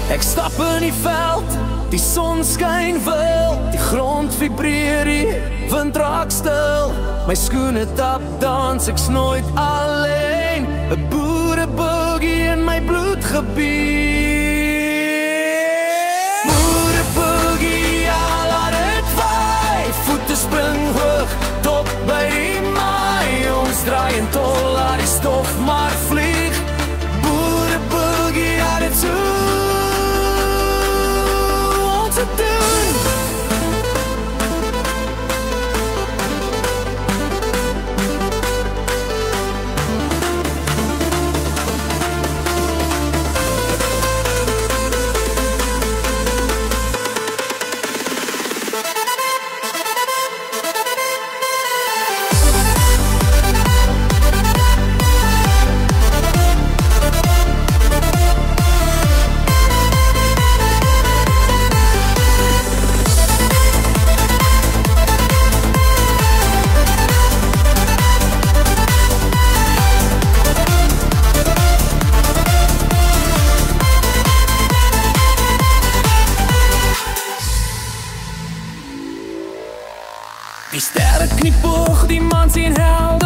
Ek stap in die veld, die son skyn wild, die grond vibreer, die wind raak stil. My skoene tap dans, ek's nooit alleen. 'n boereboogie in my bloedgebied. Boereboogie, ja, laat het vaai. Voete spring hoog, tot by die maai. Ons draai en tol, laat die stof maar vlieg. Boereboogie, ja, dit so ons het doen. Die sterre knipoog, die man sien hel.